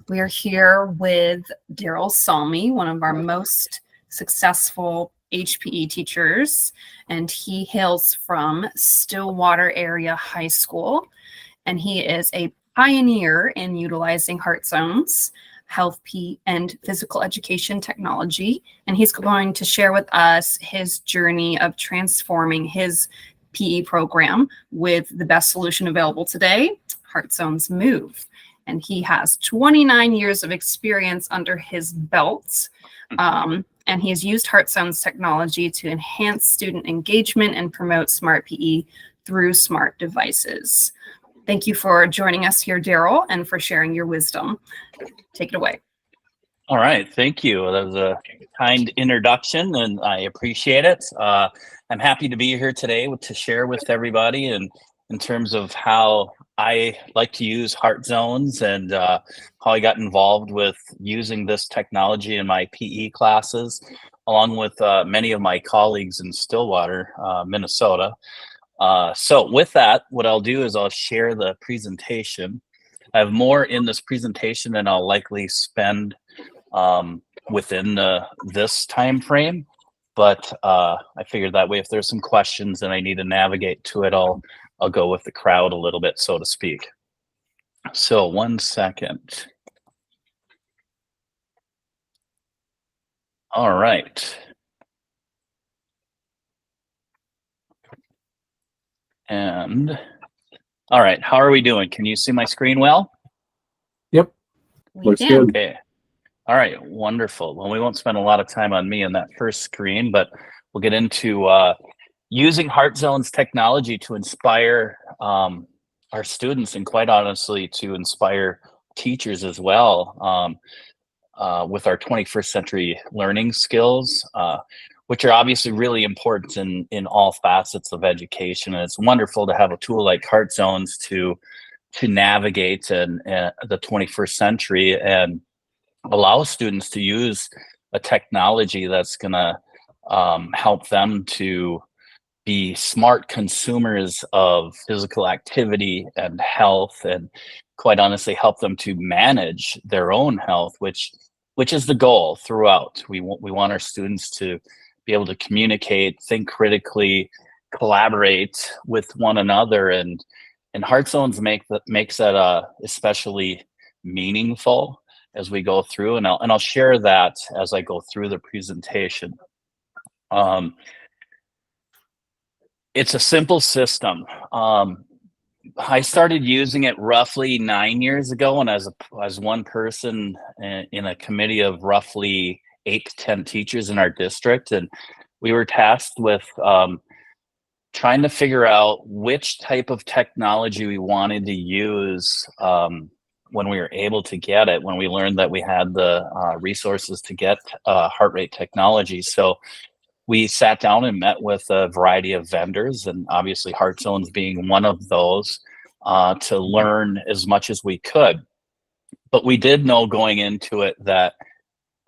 We are here with Darrell Salmi, one of our most successful HPE teachers, and he hails from Stillwater Area High School, and he is a pioneer in utilizing heart zones, health and physical education technology, and he's going to share with us his journey of transforming his PE program with the best solution available today, Heart Zones Move. And he has 29 years of experience under his belt. And he has used Heart Zones technology to enhance student engagement and promote smart PE through smart devices. Thank you for joining us here, Darrell, and for sharing your wisdom. Take it away. All right, thank you. That was a kind introduction, and I appreciate it. I'm happy to be here today to share with everybody and in terms of how I like to use Heart Zones and how I got involved with using this technology in my PE classes, along with many of my colleagues in Stillwater, Minnesota. So with that, what I'll do is I'll share the presentation. I have more in this presentation than I'll likely spend within this time frame, but I figured that way if there's some questions and I need to navigate to it, I'll go with the crowd a little bit, so to speak. So 1 second. All right. And all right, how are we doing? Can you see my screen well? Yep. Looks good. Okay. All right, wonderful. Well, we won't spend a lot of time on me in that first screen, but we'll get into using Heart Zones technology to inspire our students, and quite honestly, to inspire teachers as well with our 21st century learning skills, which are obviously really important in all facets of education. And it's wonderful to have a tool like Heart Zones to navigate the 21st century and allow students to use a technology that's going to help them to be smart consumers of physical activity and health, and quite honestly help them to manage their own health, which is the goal throughout. We want our students to be able to communicate, think critically, collaborate with one another, and Heart Zones makes that especially meaningful as we go through, and I'll share that as I go through the presentation. It's a simple system. I started using it roughly 9 years ago, and as one person in a committee of roughly 8 to 10 teachers in our district, and we were tasked with trying to figure out which type of technology we wanted to use when we were able to get it, when we learned that we had the resources to get heart rate technology. So we sat down and met with a variety of vendors, and obviously Heart Zones being one of those, to learn as much as we could. But we did know going into it that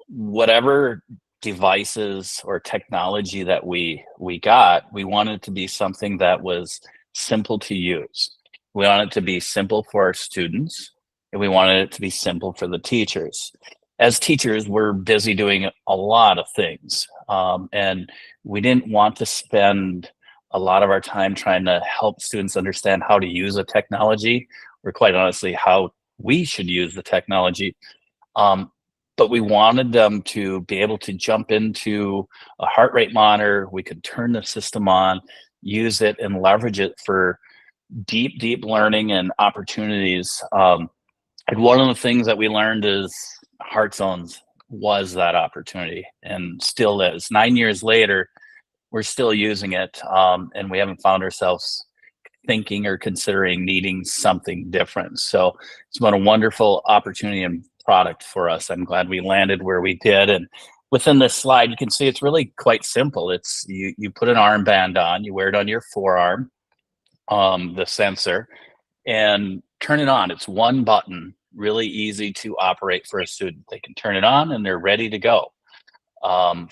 whatever devices or technology that we got, we wanted to be something that was simple to use. We wanted it to be simple for our students, and we wanted it to be simple for the teachers. As teachers, we're busy doing a lot of things, and we didn't want to spend a lot of our time trying to help students understand how to use a technology, or quite honestly, how we should use the technology. But we wanted them to be able to jump into a heart rate monitor. We could turn the system on, use it, and leverage it for deep learning and opportunities. And one of the things that we learned is Heart Zones was that opportunity, and still is. 9 years later, we're still using it, and we haven't found ourselves thinking or considering needing something different. So it's been a wonderful opportunity and product for us. I'm glad we landed where we did. And within this slide, you can see it's really quite simple. It's you put an armband on, you wear it on your forearm, the sensor, and turn it on. It's one button, really easy to operate for a student. They can turn it on and they're ready to go. The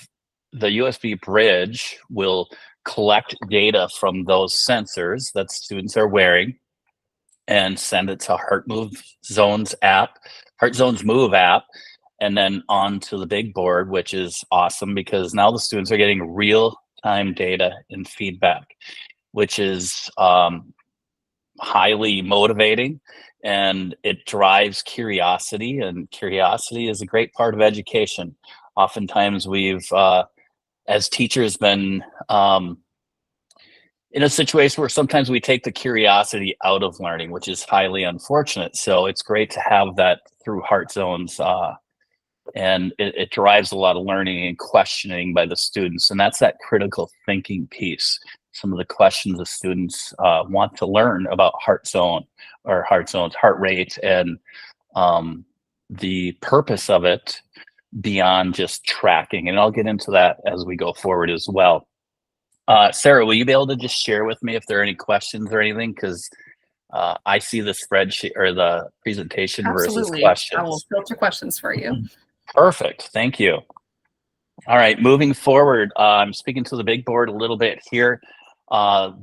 USB bridge will collect data from those sensors that students are wearing and send it to Heart Move Zones app Heart Zone's Move app, and then on to the big board, which is awesome because now the students are getting real-time data and feedback, which is highly motivating, and it drives curiosity, and curiosity is a great part of education. Oftentimes we've, as teachers, been in a situation where sometimes we take the curiosity out of learning, which is highly unfortunate. So it's great to have that through Heart Zones, and it drives a lot of learning and questioning by the students, and that's that critical thinking piece. Some of the questions the students want to learn about Heart Zone or Heart Zone's heart rate, and the purpose of it beyond just tracking. And I'll get into that as we go forward as well. Sarah, will you be able to just share with me if there are any questions or anything? Because I see the spreadsheet or the presentation versus Absolutely. questions. I will filter questions for you. Perfect. Thank you. All right, moving forward, I'm speaking to the big board a little bit here.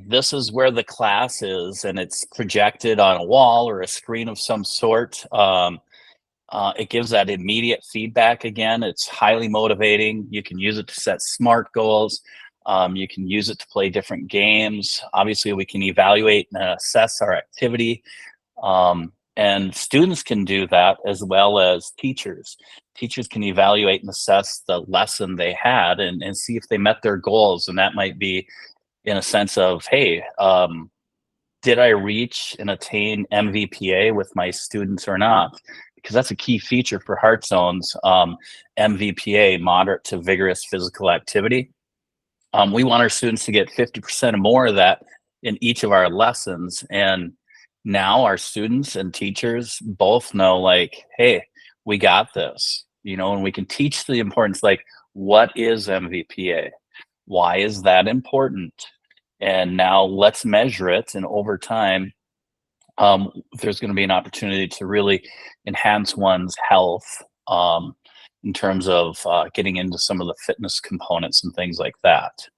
This is where the class is, and it's projected on a wall or a screen of some sort. It gives that immediate feedback again. It's highly motivating. You can use it to set SMART goals. You can use it to play different games. Obviously, we can evaluate and assess our activity. And students can do that as well as teachers. Teachers can evaluate and assess the lesson they had and see if they met their goals. And that might be in a sense of, hey, did I reach and attain MVPA with my students or not? Because that's a key feature for Heart Zones, MVPA, moderate to vigorous physical activity. We want our students to get 50% or more of that in each of our lessons. And now our students and teachers both know, like, hey, we got this, and we can teach the importance, like, what is MVPA? Why is that important? And now let's measure it. And over time, there's going to be an opportunity to really enhance one's health in terms of getting into some of the fitness components and things like that.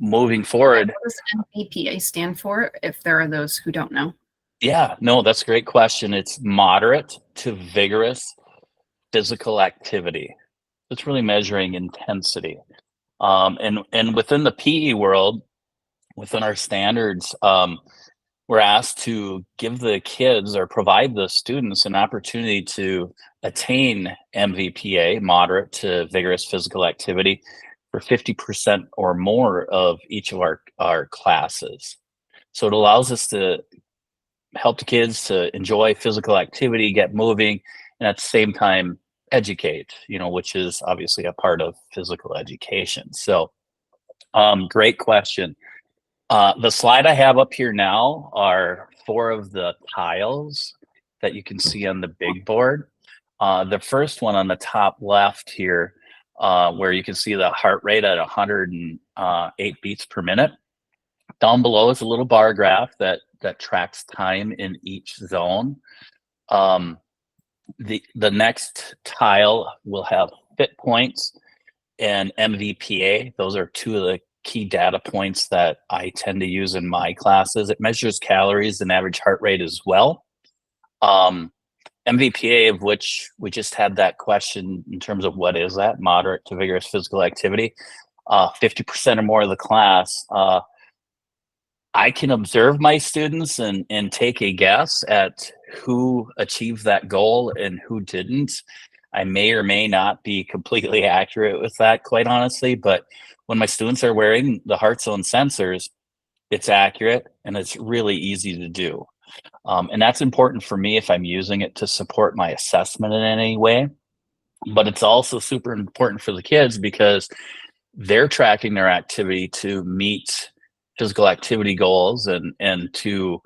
Moving forward. What does MVPA stand for, if there are those who don't know? Yeah, no, that's a great question. It's moderate to vigorous physical activity. It's really measuring intensity. And within the PE world, within our standards, we're asked to give the kids or provide the students an opportunity to attain MVPA, moderate to vigorous physical activity, for 50% or more of each of our classes. So it allows us to help the kids to enjoy physical activity, get moving, and at the same time educate, which is obviously a part of physical education. So great question. The slide I have up here now are 4 of the tiles that you can see on the big board. The first one on the top left here, where you can see the heart rate at 108 beats per minute. Down below is a little bar graph that tracks time in each zone. The next tile will have fit points and MVPA. Those are 2 of the key data points that I tend to use in my classes. It measures calories and average heart rate as well. MVPA, of which we just had that question in terms of what is that, moderate to vigorous physical activity, 50% or more of the class. I can observe my students and take a guess at who achieved that goal and who didn't. I may or may not be completely accurate with that, quite honestly, but when my students are wearing the Heart Zone sensors, it's accurate and it's really easy to do. And that's important for me if I'm using it to support my assessment in any way. But it's also super important for the kids because they're tracking their activity to meet physical activity goals and to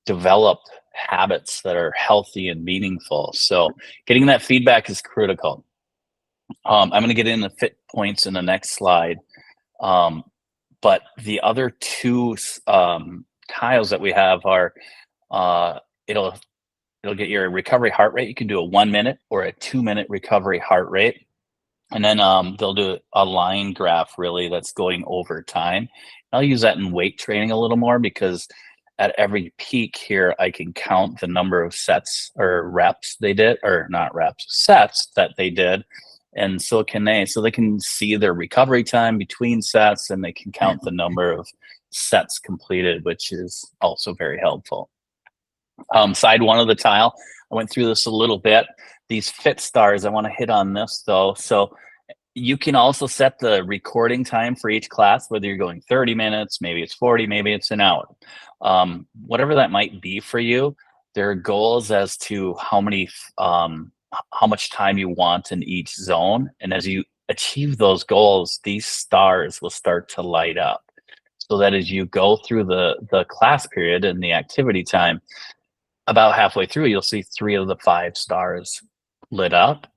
develop habits that are healthy and meaningful. So getting that feedback is critical. I'm going to get into fit points in the next slide. But the other 2 tiles that we have are, it'll get your recovery heart rate. You can do a 1 minute or a 2 minute recovery heart rate. And then they'll do a line graph really that's going over time. I'll use that in weight training a little more because at every peak here, I can count the number of sets or reps they did, or not reps, sets that they did. And so can they. So they can see their recovery time between sets, and they can count the number of sets completed, which is also very helpful. Side one of the tile, I went through this a little bit. These fit stars, I want to hit on this though. So you can also set the recording time for each class, whether you're going 30 minutes, maybe it's 40, maybe it's an hour. Whatever that might be for you, there are goals as to how much time you want in each zone. And as you achieve those goals, these stars will start to light up. So that as you go through the class period and the activity time, about halfway through, you'll see 3 of the 5 stars lit up.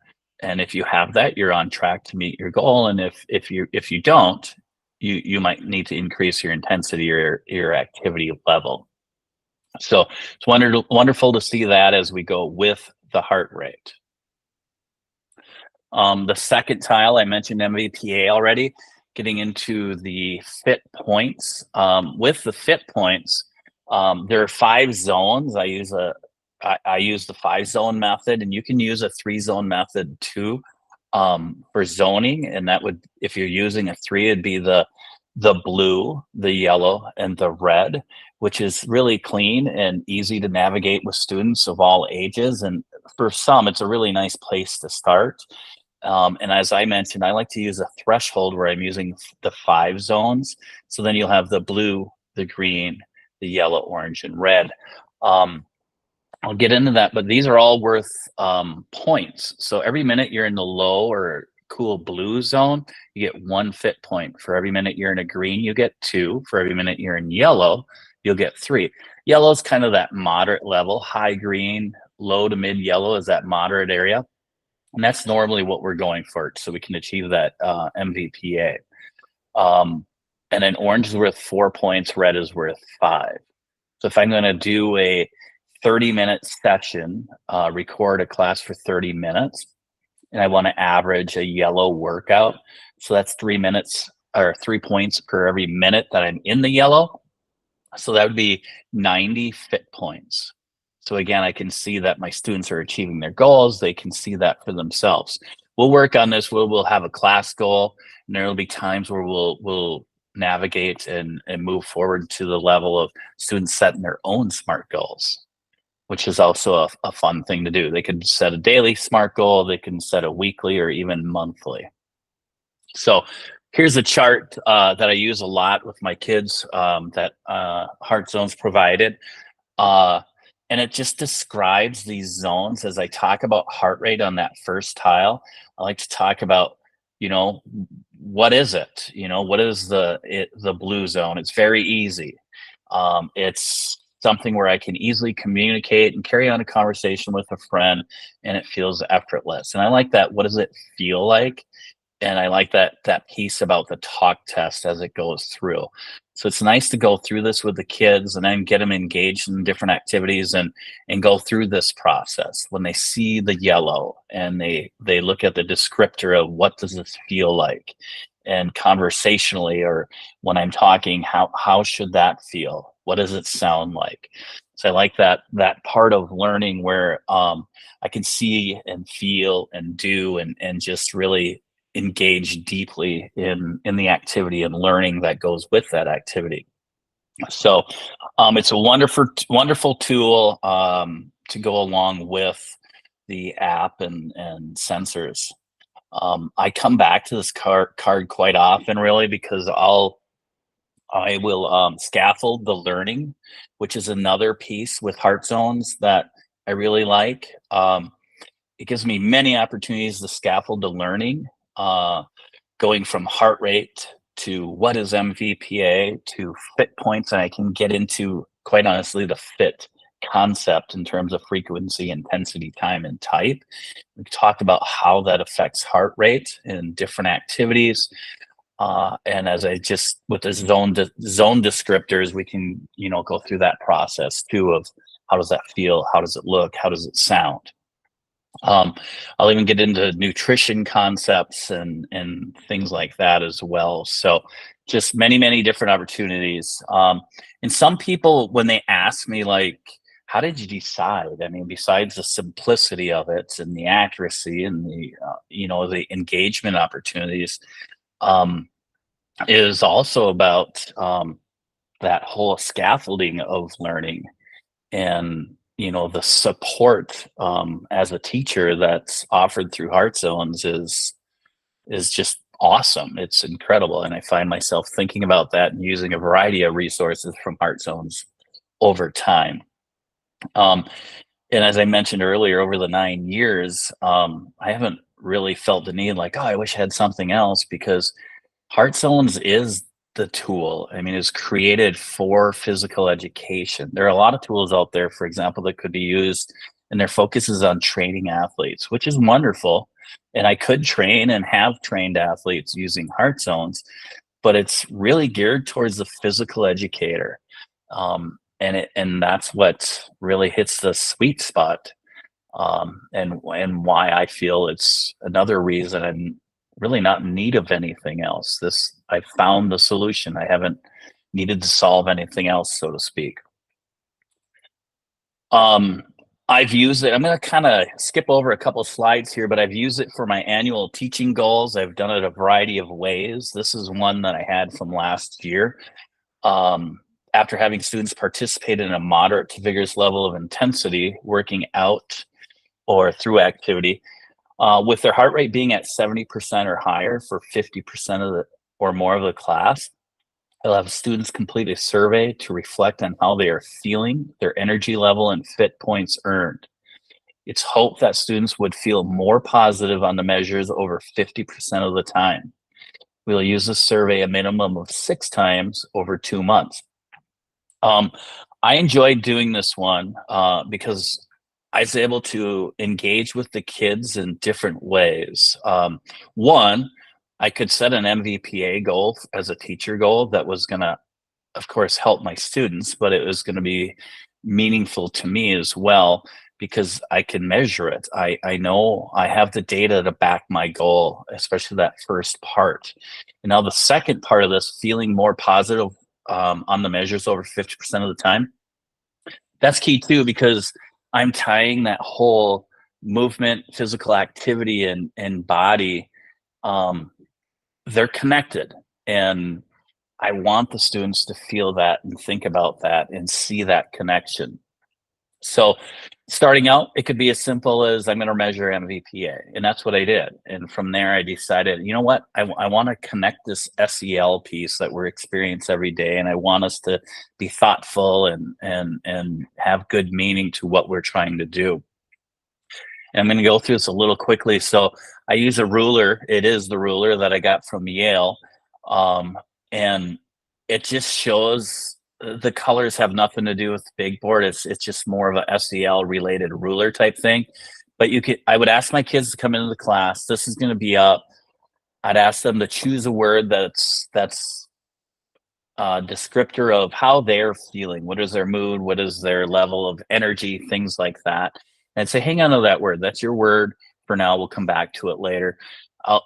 And if you have that, you're on track to meet your goal. And if you don't, you might need to increase your intensity or your activity level. So it's wonderful to see that as we go with the heart rate. The second tile, I mentioned MVPA already, getting into the fit points. With the fit points, there are 5 zones. I use the 5-zone method, and you can use a 3-zone method too for zoning. And that would, if you're using a 3, it'd be the blue, the yellow, and the red, which is really clean and easy to navigate with students of all ages. And for some, it's a really nice place to start. And as I mentioned, I like to use a threshold where I'm using the 5 zones. So then you'll have the blue, the green, the yellow, orange, and red. I'll get into that, but these are all worth points. So every minute you're in the low or cool blue zone, you get 1 fit point. For every minute you're in a green, you get 2. For every minute you're in yellow, you'll get 3. Yellow is kind of that moderate level. High green, low to mid yellow is that moderate area. And that's normally what we're going for, so we can achieve that MVPA. And then orange is worth 4 points, red is worth 5. So if I'm going to do a 30-minute session, record a class for 30 minutes, and I want to average a yellow workout, so that's 3 minutes or 3 points per every minute that I'm in the yellow. So that would be 90 fit points. So again, I can see that my students are achieving their goals. They can see that for themselves. We'll work on this. We'll have a class goal, and there will be times where we'll navigate and move forward to the level of students setting their own SMART goals, which is also a fun thing to do. They could set a daily SMART goal. They can set a weekly or even monthly. So here's a chart that I use a lot with my kids that Heart Zones provided. And it just describes these zones. As I talk about heart rate on that first tile, I like to talk about, what is it? What is the blue zone? It's very easy. It's something where I can easily communicate and carry on a conversation with a friend, and it feels effortless. And I like that. What does it feel like? And I like that piece about the talk test as it goes through. So it's nice to go through this with the kids and then get them engaged in different activities and go through this process. When they see the yellow and they look at the descriptor of what does this feel like, and conversationally, or when I'm talking, how should that feel? What does it sound like? So I like that part of learning where I can see and feel and do and just really engage deeply in the activity and learning that goes with that activity. So it's a wonderful tool to go along with the app and sensors. I come back to this card quite often, really, because I will scaffold the learning, which is another piece with Heart Zones that I really like. It gives me many opportunities to scaffold the learning, going from heart rate to what is MVPA to fit points. And I can get into, quite honestly, the fit concept in terms of frequency, intensity, time, and type. We talked about how that affects heart rate in different activities. And as with the zone descriptors, we can, go through that process too of how does that feel? How does it look? How does it sound? I'll even get into nutrition concepts and things like that as well. So just many, many different opportunities. And some people, when they ask me, like, how did you decide? I mean, besides the simplicity of it and the accuracy and the, the engagement opportunities, is also about that whole scaffolding of learning and, the support as a teacher that's offered through Heart Zones is just awesome. It's incredible. And I find myself thinking about that and using a variety of resources from Heart Zones over time. And as I mentioned earlier, over the 9 years, I haven't really felt the need like, oh, I wish I had something else, because Heart Zones is the tool. I mean, it's created for physical education. There are a lot of tools out there, for example, that could be used, and their focus is on training athletes, which is wonderful. And I could train and have trained athletes using Heart Zones, but it's really geared towards the physical educator. And that's what really hits the sweet spot. And why I feel it's another reason I'm really not in need of anything else. I found the solution. I haven't needed to solve anything else, so to speak. I've used it. I'm going to kind of skip over a couple slides here, but I've used it for my annual teaching goals. I've done it a variety of ways. This is one that I had from last year. After having students participate in a moderate to vigorous level of intensity, working out or through activity, with their heart rate being at 70% or higher for 50% of or more of the class, I'll have students complete a survey to reflect on how they are feeling, their energy level, and fit points earned. It's hoped that students would feel more positive on the measures over 50% of the time. We'll use this survey a minimum of 6 times over 2 months. I enjoyed doing this one because I was able to engage with the kids in different ways. One, I could set an MVPA goal as a teacher goal that was going to, of course, help my students, but it was going to be meaningful to me as well, because I can measure it. I know I have the data to back my goal, especially that first part. And now the second part of this, feeling more positive on the measures over 50% of the time, that's key too, because I'm tying that whole movement, physical activity, and body. They're connected, and I want the students to feel that and think about that and see that connection. So starting out, it could be as simple as I'm going to measure MVPA, and that's what I did. And from there, I decided, you know what, I want to connect this SEL piece that we're experiencing every day, and I want us to be thoughtful and have good meaning to what we're trying to do. And I'm going to go through this a little quickly. So I use a ruler. It is the ruler that I got from Yale. And it just shows the colors have nothing to do with the big board. It's just more of a SEL related ruler type thing. But I would ask my kids to come into the class. This is going to be up. I'd ask them to choose a word that's descriptor of how they're feeling. What is their mood? What is their level of energy? Things like that. And say, hang on to that word. That's your word for now. We'll come back to it later. I'll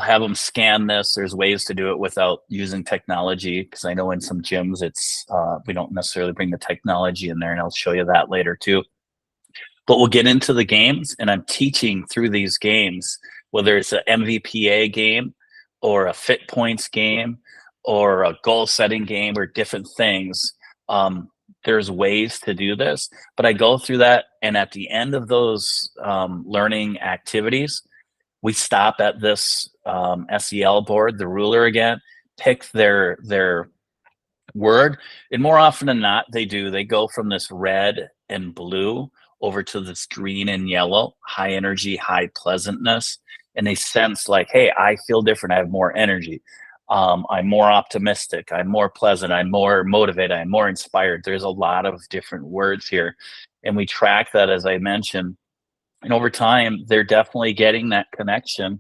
have them scan this. There's ways to do it without using technology, because I know in some gyms it's we don't necessarily bring the technology in there, and I'll show you that later too. But we'll get into the games, and I'm teaching through these games, whether it's an MVPA game or a fit points game or a goal setting game or different things. There's ways to do this, but I go through that, and at the end of those learning activities, we stop at this SEL board, the ruler again, pick their word, and more often than not, they go from this red and blue over to this green and yellow, high energy, high pleasantness, and they sense like, hey, I feel different, I have more energy. I'm more optimistic, I'm more pleasant, I'm more motivated, I'm more inspired. There's a lot of different words here, and we track that, as I mentioned, and over time they're definitely getting that connection.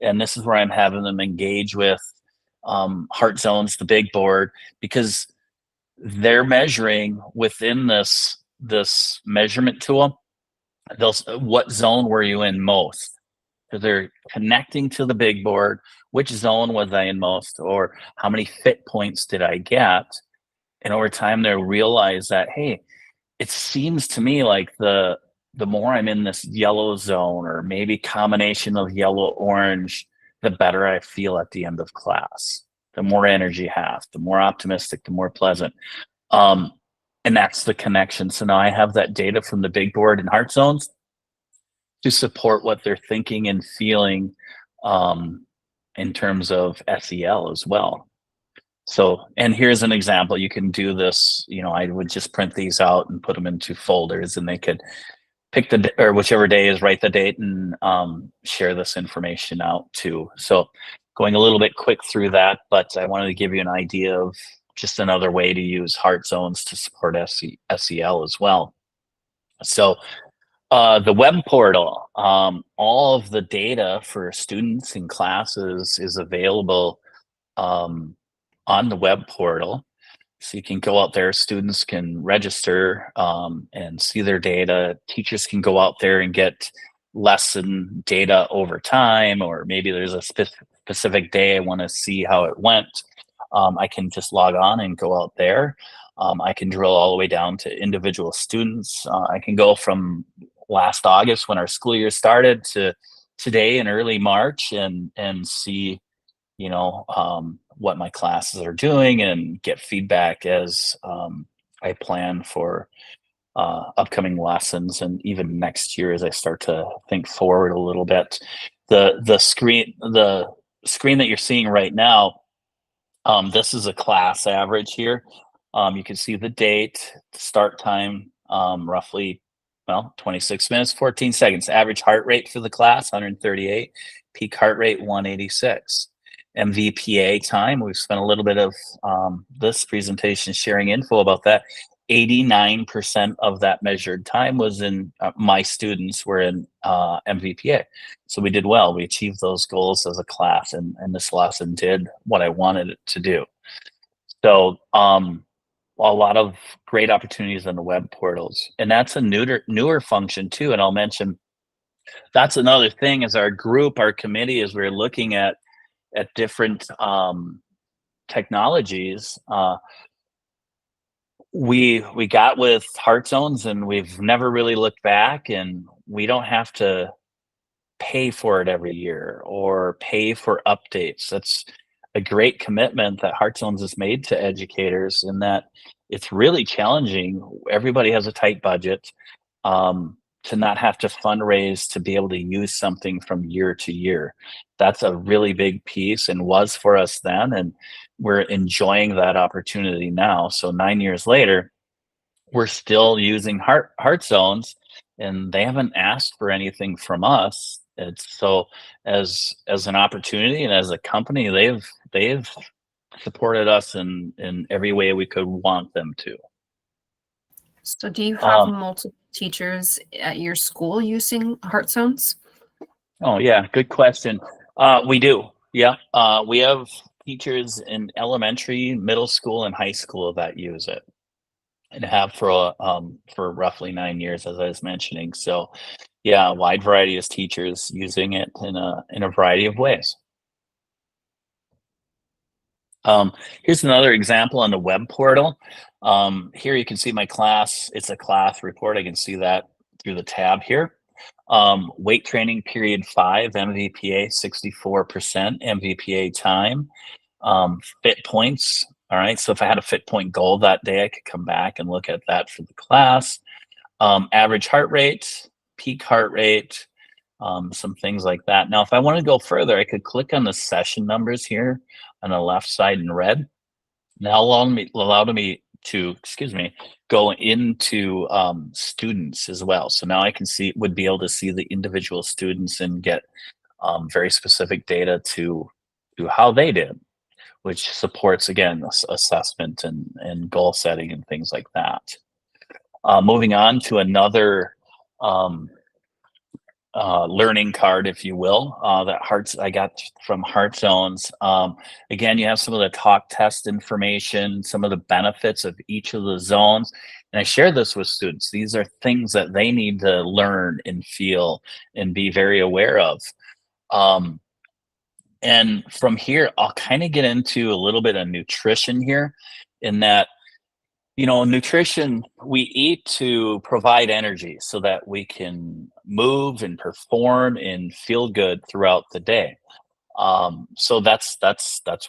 And this is where I'm having them engage with Heart Zones, the big board, because they're measuring within this measurement tool, what zone were you in most. they're connecting to the big board. Which zone was I in most, or how many fit points did I get? And over time, they'll realize that, hey, it seems to me like the more I'm in this yellow zone, or maybe combination of yellow orange, the better I feel at the end of class. The more energy I have, the more optimistic, the more pleasant. And that's the connection. So now I have that data from the big board and heart zones to support what they're thinking and feeling in terms of SEL as well. So, and here's an example. You can do this, I would just print these out and put them into folders, and they could pick or whichever day is, write the date, and share this information out too. So going a little bit quick through that, but I wanted to give you an idea of just another way to use heart zones to support SEL as well. So the web portal, all of the data for students and classes is available on the web portal. So you can go out there, students can register and see their data. Teachers can go out there and get lesson data over time, or maybe there's a specific day I want to see how it went. I can just log on and go out there. I can drill all the way down to individual students. I can go from last August when our school year started to today in early March and see, what my classes are doing, and get feedback as I plan for upcoming lessons, and even next year as I start to think forward a little bit. The screen that you're seeing right now, this is a class average here. You can see the date, start time, roughly 26 minutes, 14 seconds. Average heart rate for the class, 138. Peak heart rate, 186. MVPA time, we've spent a little bit of this presentation sharing info about that. 89% of that measured time was in my students were in MVPA. So we did well. We achieved those goals as a class, and this lesson did what I wanted it to do. So a lot of great opportunities on the web portals, and that's a newer function too. And I'll mention that's another thing as our group, our committee, as we're looking at different technologies. We got with heart zones, and we've never really looked back, and we don't have to pay for it every year or pay for updates. That's a great commitment that Heart Zones has made to educators, in that it's really challenging. Everybody has a tight budget. To not have to fundraise to be able to use something from year to year. That's a really big piece, and was for us then, and we're enjoying that opportunity now. So 9 years later, we're still using heart zones, and they haven't asked for anything from us. It's so as an opportunity, and as a company, they've supported us in every way we could want them to. So do you have multiple teachers at your school using heart zones? Oh yeah, good question. We do. Yeah. We have teachers in elementary, middle school, and high school that use it, and have for roughly 9 years, as I was mentioning. So yeah, a wide variety of teachers using it in a variety of ways. Here's another example on the web portal. Here you can see my class. It's a class report. I can see that through the tab here. Weight training period 5, MVPA 64%, MVPA time, fit points. All right, so if I had a fit point goal that day, I could come back and look at that for the class. Average heart rate, peak heart rate, some things like that. Now, if I want to go further, I could click on the session numbers here on the left side in red. Now allowed me to, go into students as well. So now I would be able to see the individual students and get very specific data to how they did, which supports, again, assessment and goal setting and things like that. Moving on to another learning card, if you will, that I got from Heart Zones. Again, you have some of the talk test information, some of the benefits of each of the zones. And I share this with students. These are things that they need to learn and feel and be very aware of. And from here, I'll kind of get into a little bit of nutrition here, in that, nutrition, we eat to provide energy so that we can move and perform and feel good throughout the day. So that's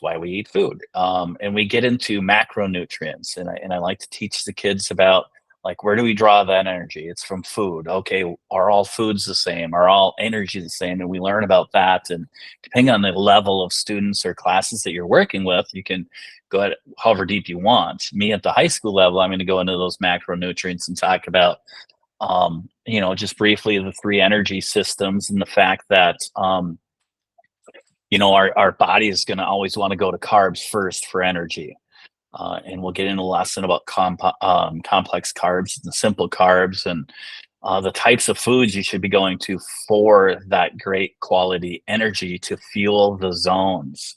why we eat food. And we get into macronutrients, and I like to teach the kids about, like, where do we draw that energy? It's from food. Okay, are all foods the same? Are all energy the same? And we learn about that. And depending on the level of students or classes that you're working with, you can go at however deep you want. Me at the high school level, I'm going to go into those macronutrients and talk about, just briefly, the three energy systems, and the fact that, our body is going to always want to go to carbs first for energy. And we'll get into a lesson about complex carbs and the simple carbs, and the types of foods you should be going to for that great quality energy to fuel the zones.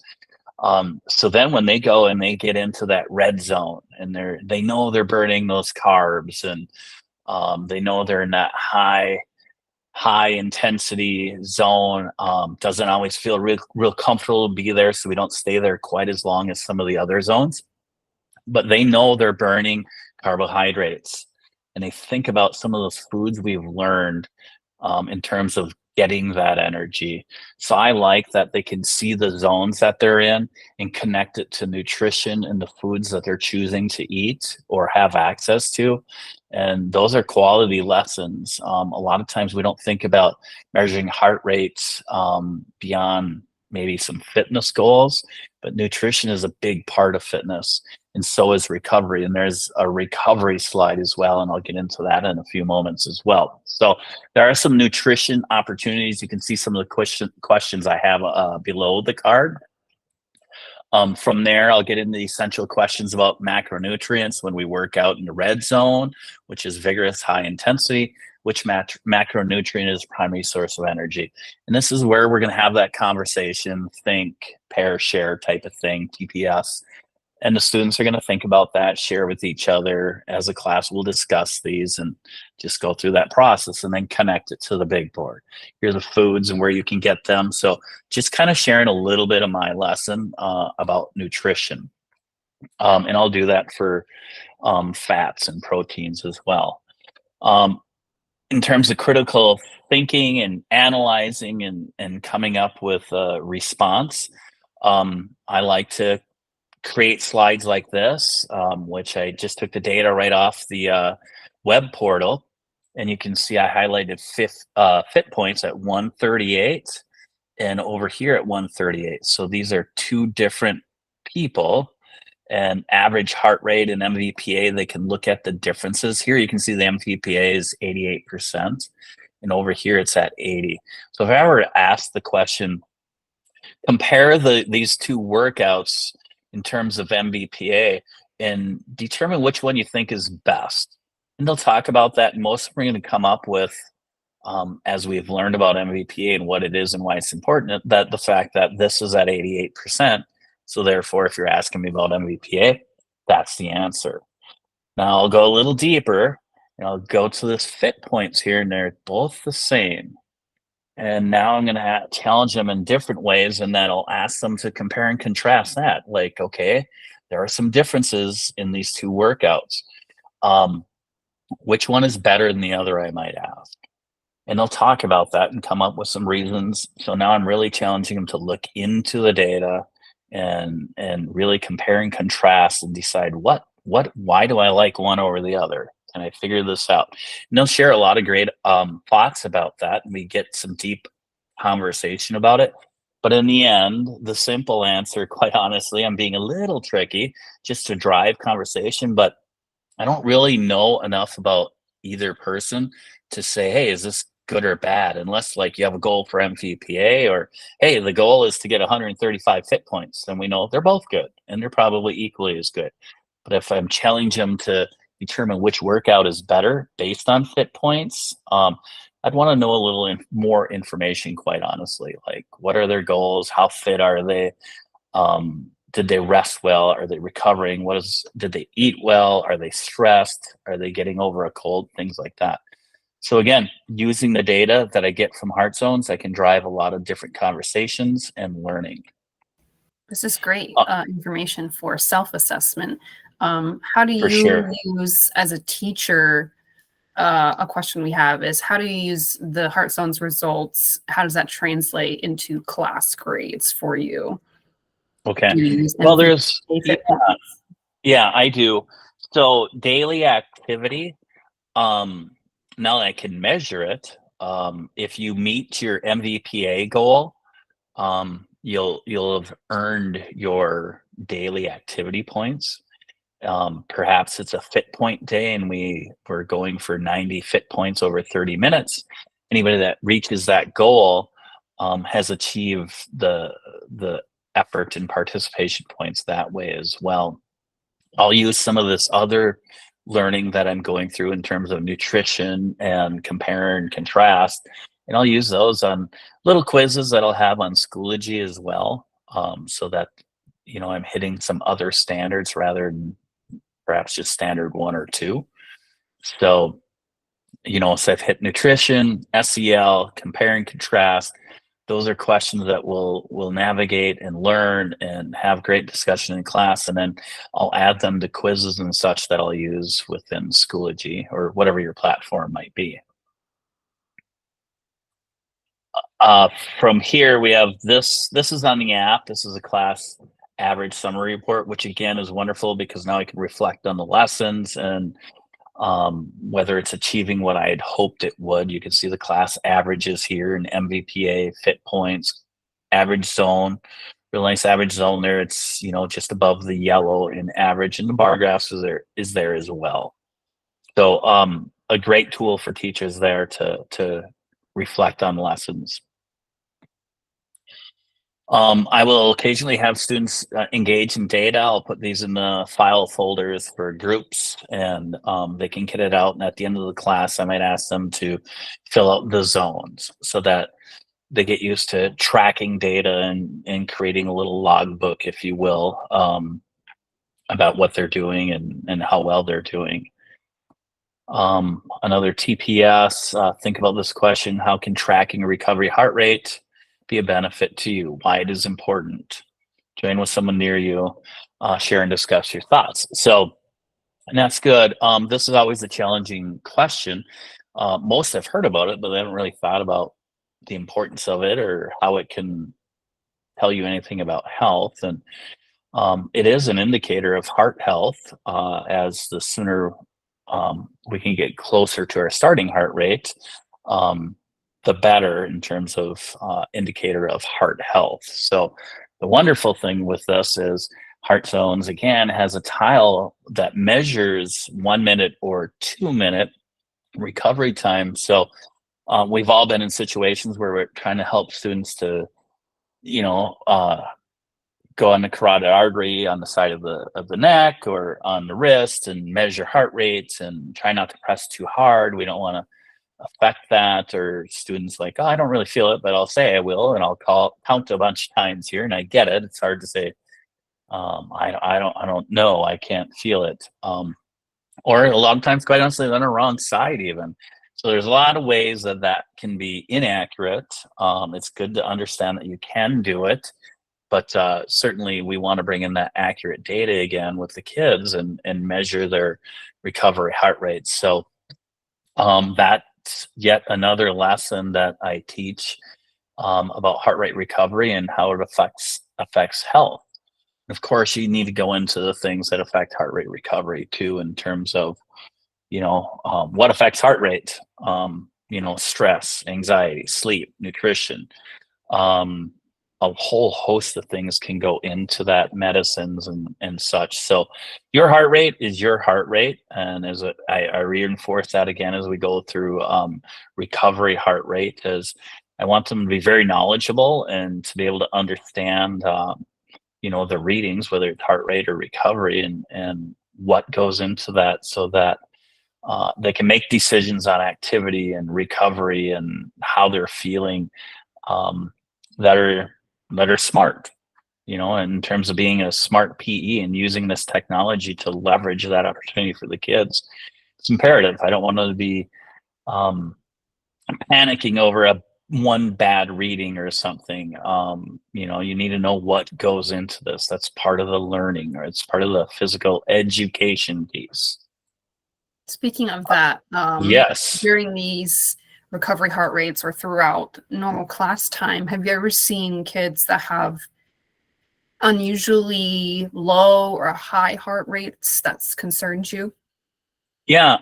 So then when they go and they get into that red zone, and they know they're burning those carbs, and they know they're in that high intensity zone. Doesn't always feel real comfortable to be there, so we don't stay there quite as long as some of the other zones. But they know they're burning carbohydrates, and they think about some of those foods we've learned in terms of getting that energy. So I like that they can see the zones that they're in and connect it to nutrition and the foods that they're choosing to eat or have access to. And those are quality lessons. A lot of times we don't think about measuring heart rates beyond maybe some fitness goals, but nutrition is a big part of fitness, and so is recovery. And there's a recovery slide as well, and I'll get into that in a few moments as well. So there are some nutrition opportunities. You can see some of the questions I have below the card. From there, I'll get into the essential questions about macronutrients when we work out in the red zone, which is vigorous, high intensity, which macronutrient is primary source of energy. And this is where we're going to have that conversation, think, pair, share type of thing, TPS. And the students are going to think about that, share with each other. As a class, we'll discuss these and just go through that process, and then connect it to the big board. Here are the foods and where you can get them. So just kind of sharing a little bit of my lesson about nutrition. And I'll do that for fats and proteins as well. In terms of critical thinking and analyzing and coming up with a response, I like to create slides like this, which I just took the data right off the web portal. And you can see I highlighted fit points at 138 and over here at 138. So these are two different people, and average heart rate and MVPA, they can look at the differences. Here you can see the MVPA is 88%, and over here it's at 80. So if I were to ask the question, compare these two workouts in terms of MVPA and determine which one you think is best. And they'll talk about that. And most of them are going to come up with, as we've learned about MVPA and what it is and why it's important, that the fact that this is at 88%. So therefore, if you're asking me about MVPA, that's the answer. Now I'll go a little deeper, and I'll go to this fit points here, and they're both the same. And now I'm going to challenge them in different ways, and then I'll ask them to compare and contrast that. Like, okay, there are some differences in these two workouts. Which one is better than the other, I might ask. And they'll talk about that and come up with some reasons. So now I'm really challenging them to look into the data and really compare and contrast and decide why do I like one over the other? Can I figure this out? And they'll share a lot of great thoughts about that, and we get some deep conversation about it. But in the end, the simple answer, quite honestly, I'm being a little tricky just to drive conversation, but I don't really know enough about either person to say, hey, is this good or bad? Unless like you have a goal for MVPA, or hey, the goal is to get 135 fit points, then we know they're both good and they're probably equally as good. But if I'm challenging them to determine which workout is better based on fit points, I'd want to know a little more information, quite honestly. Like, what are their goals? How fit are they? Did they rest well? Are they recovering? Did they eat well? Are they stressed? Are they getting over a cold? Things like that. So again, using the data that I get from Heart Zones, I can drive a lot of different conversations and learning. This is great information for self-assessment. How do For you sure. use, as a teacher, a question we have is, how do you use the Heart Zones results? How does that translate into class grades for you? Okay. Do you use Well, MVPA? I do. So daily activity, now that I can measure it, if you meet your MVPA goal, you'll have earned your daily activity points. Perhaps it's a fit point day and we're going for 90 fit points over 30 minutes. Anybody that reaches that goal has achieved the effort and participation points that way as well. I'll use some of this other learning that I'm going through in terms of nutrition and compare and contrast, and I'll use those on little quizzes that I'll have on Schoology as well, so that I'm hitting some other standards rather than perhaps just standard 1 or 2. So, so I've hit nutrition, SEL, compare and contrast. Those are questions that we'll navigate and learn and have great discussion in class. And then I'll add them to quizzes and such that I'll use within Schoology or whatever your platform might be. From here, we have this. This is on the app. This is a class average summary report, which again is wonderful because now I can reflect on the lessons and whether it's achieving what I had hoped it would. You can see the class averages here in MVPA, fit points, average zone, real nice average zone there. It's just above the yellow in average, and the bar graphs is there as well. So a great tool for teachers there to reflect on lessons. I will occasionally have students engage in data. I'll put these in the file folders for groups, and they can get it out. And at the end of the class, I might ask them to fill out the zones so that they get used to tracking data and creating a little logbook, if you will, about what they're doing and how well they're doing. Another TPS, think about this question: how can tracking a recovery heart rate be a benefit to you? Why it is important? Join with someone near you, share and discuss your thoughts. So, and that's good. This is always a challenging question. Most have heard about it, but they haven't really thought about the importance of it or how it can tell you anything about health. And it is an indicator of heart health, as the sooner we can get closer to our starting heart rate, the better in terms of indicator of heart health. So the wonderful thing with this is Heart Zones, again, has a tile that measures 1 minute or 2 minute recovery time. So we've all been in situations where we're trying to help students to, go on the carotid artery on the side of the neck or on the wrist and measure heart rates and try not to press too hard. We don't want to affect that. Or students like, oh, I don't really feel it, but I'll say I will, and I'll count a bunch of times here, and I get it. It's hard to say, I don't know, I can't feel it. Or a lot of times, quite honestly, on the wrong side even. So there's a lot of ways that can be inaccurate. It's good to understand that you can do it, but certainly we want to bring in that accurate data again with the kids and measure their recovery heart rates. So that's yet another lesson that I teach about heart rate recovery and how it affects health. Of course, you need to go into the things that affect heart rate recovery too, in terms of, what affects heart rate, stress, anxiety, sleep, nutrition, a whole host of things can go into that, medicines and such. So your heart rate is your heart rate. And I reinforce that again as we go through recovery heart rate, as I want them to be very knowledgeable and to be able to understand, the readings, whether it's heart rate or recovery, and what goes into that, so that they can make decisions on activity and recovery and how they're feeling, that are smart, in terms of being a smart PE and using this technology to leverage that opportunity for the kids. It's imperative. I don't want them to be panicking over one bad reading or something. You need to know what goes into this. That's part of the learning, or it's part of the physical education piece. Speaking of that, Yes. during these recovery heart rates or throughout normal class time, have you ever seen kids that have unusually low or high heart rates that's concerned you? Yeah.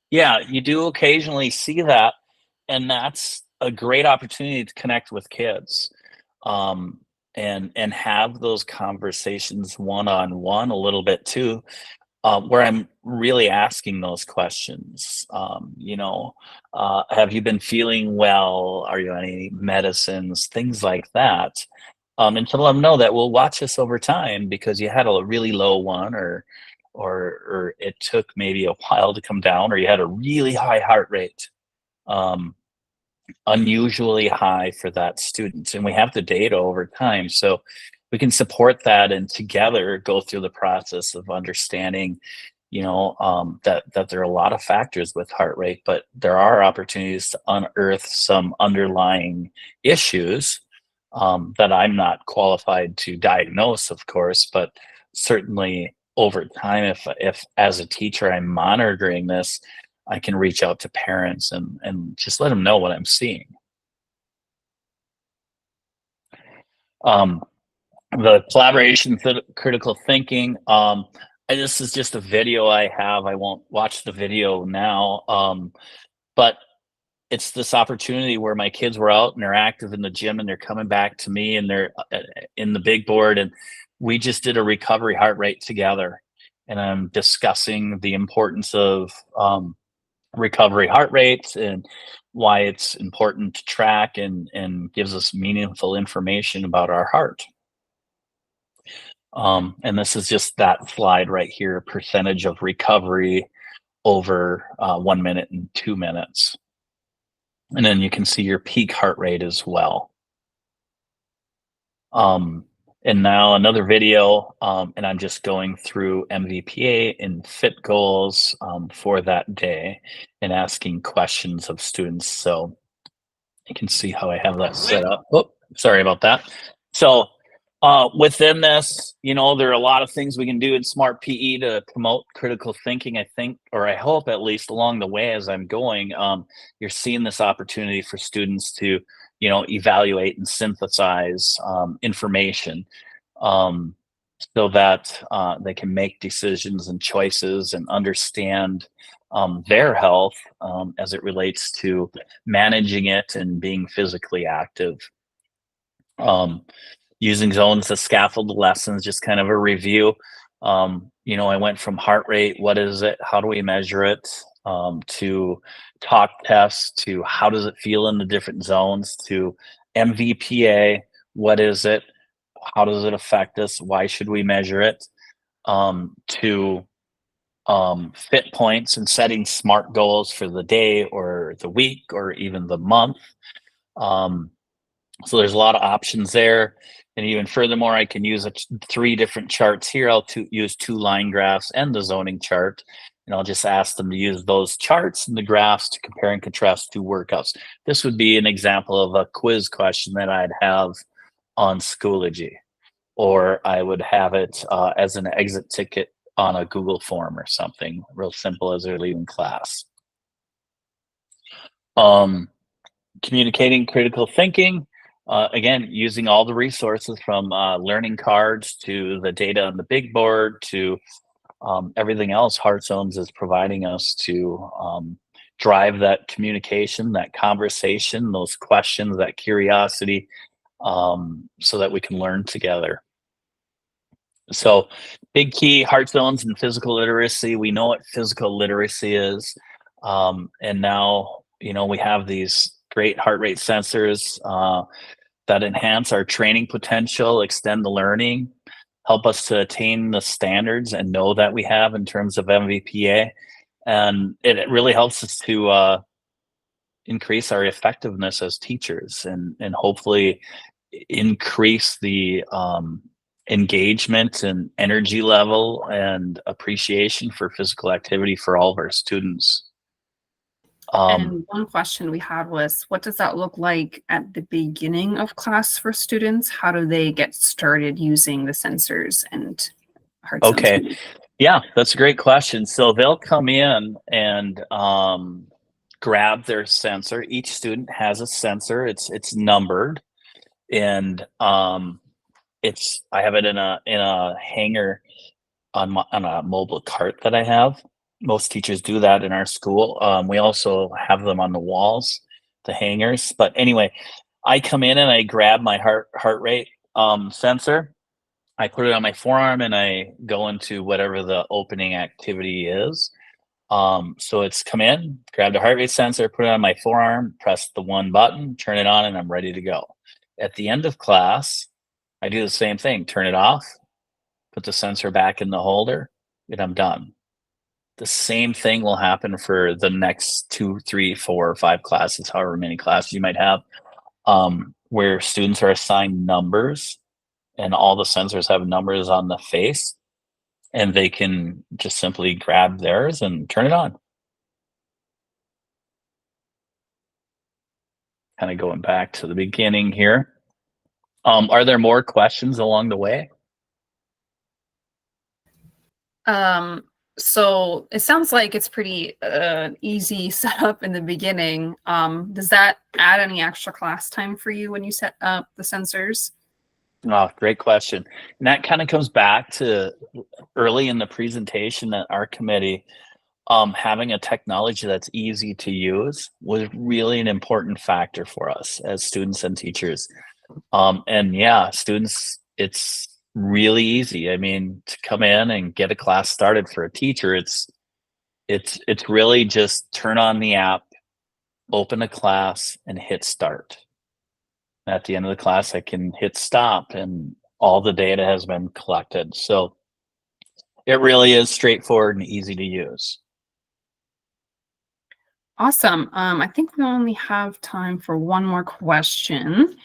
Yeah, you do occasionally see that, and that's a great opportunity to connect with kids, um, and have those conversations one-on-one a little bit too, where I'm really asking those questions. Have you been feeling well? Are you on any medicines? Things like that. And to let them know that we'll watch this over time because you had a really low one, or it took maybe a while to come down, or you had a really high heart rate, um, unusually high for that student. And we have the data over time, so we can support that and together go through the process of understanding, that there are a lot of factors with heart rate, but there are opportunities to unearth some underlying issues, that I'm not qualified to diagnose, of course, but certainly over time, if as a teacher I'm monitoring this, I can reach out to parents and just let them know what I'm seeing. Um, the collaboration, critical thinking. This is just a video I have. I won't watch the video now, but it's this opportunity where my kids were out and they're active in the gym and they're coming back to me and they're in the big board, and we just did a recovery heart rate together, and I'm discussing the importance of recovery heart rates and why it's important to track, and gives us meaningful information about our heart. And this is just that slide right here, percentage of recovery over 1 minute and 2 minutes. And then you can see your peak heart rate as well. And now another video, and I'm just going through MVPA and fit goals for that day and asking questions of students. So you can see how I have that set up. Oh, sorry about that. So within this, there are a lot of things we can do in Smart PE to promote critical thinking, I think, or I hope at least along the way as I'm going. You're seeing this opportunity for students to, evaluate and synthesize information, um, so that they can make decisions and choices and understand their health, as it relates to managing it and being physically active. Um, Using zones to scaffold the lessons, just kind of a review. I went from heart rate, what is it? How do we measure it? To talk tests, to how does it feel in the different zones, to MVPA, what is it? How does it affect us? Why should we measure it? To fit points and setting smart goals for the day or the week or even the month. Um, so there's a lot of options there. And even furthermore, I can use 3 different charts here. I'll use 2 line graphs and the zoning chart. And I'll just ask them to use those charts and the graphs to compare and contrast 2 workouts. This would be an example of a quiz question that I'd have on Schoology, or I would have it as an exit ticket on a Google form or something real simple as they're leaving class. Communicating critical thinking. Again, using all the resources from learning cards to the data on the big board to everything else Heart Zones is providing us to drive that communication, that conversation, those questions, that curiosity, so that we can learn together. So big key, Heart Zones and physical literacy. We know what physical literacy is. And now, we have these great heart rate sensors that enhance our training potential, extend the learning, help us to attain the standards and know that we have in terms of MVPA. And it really helps us to increase our effectiveness as teachers, and hopefully increase the engagement and energy level and appreciation for physical activity for all of our students. And one question we had was, what does that look like at the beginning of class for students? How do they get started using the sensors and heart sounds? Okay. Yeah, that's a great question. So they'll come in and grab their sensor. Each student has a sensor. It's numbered, and I have it in a hanger on a mobile cart that I have. Most teachers do that in our school. We also have them on the walls, the hangers. But anyway, I come in and I grab my heart rate sensor. I put it on my forearm and I go into whatever the opening activity is. So it's come in, grab the heart rate sensor, put it on my forearm, press the one button, turn it on, and I'm ready to go. At the end of class, I do the same thing, turn it off, put the sensor back in the holder, and I'm done. The same thing will happen for the next 2, 3, 4, or 5 classes, however many classes you might have, where students are assigned numbers and all the sensors have numbers on the face, and they can just simply grab theirs and turn it on. Kind of going back to the beginning here. Are there more questions along the way? So it sounds like it's pretty easy setup in the beginning. Does that add any extra class time for you when you set up the sensors? Oh, great question. And that kind of comes back to early in the presentation at our committee. Having a technology that's easy to use was really an important factor for us as students and teachers. And yeah, students, it's really easy. I mean, to come in and get a class started for a teacher, it's really just turn on the app, open a class, and hit start. At the end of the class, I can hit stop and all the data has been collected. So it really is straightforward and easy to use. Awesome. I think we only have time for one more question.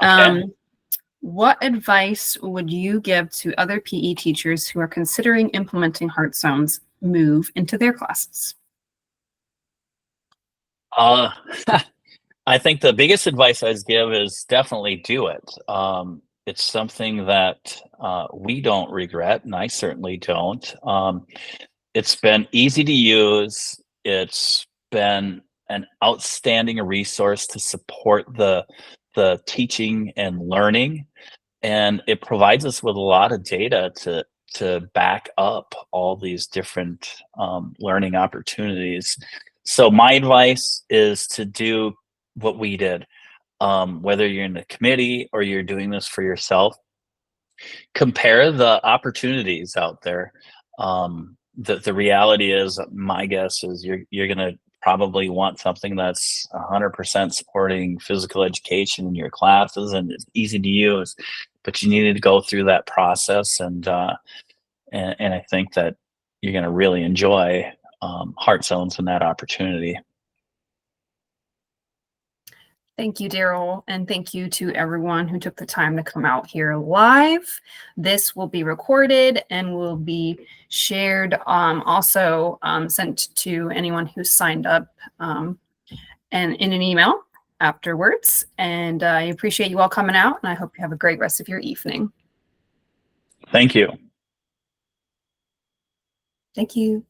Okay. What advice would you give to other PE teachers who are considering implementing Heart Zones Move into their classes? I think the biggest advice I'd give is definitely do it. It's something that we don't regret, and I certainly don't. It's been easy to use. It's been an outstanding resource to support the teaching and learning, and it provides us with a lot of data to back up all these different learning opportunities. So my advice is to do what we did, whether you're in the committee or you're doing this for yourself. Compare the opportunities out there. The reality is, my guess is you're going to probably want something that's 100% supporting physical education in your classes and it's easy to use, but you need to go through that process, and I think that you're going to really enjoy Heart Zones and that opportunity. Thank you, Darrell, and thank you to everyone who took the time to come out here live. This will be recorded and will be shared, also sent to anyone who signed up and in an email afterwards. And I appreciate you all coming out, and I hope you have a great rest of your evening. Thank you. Thank you.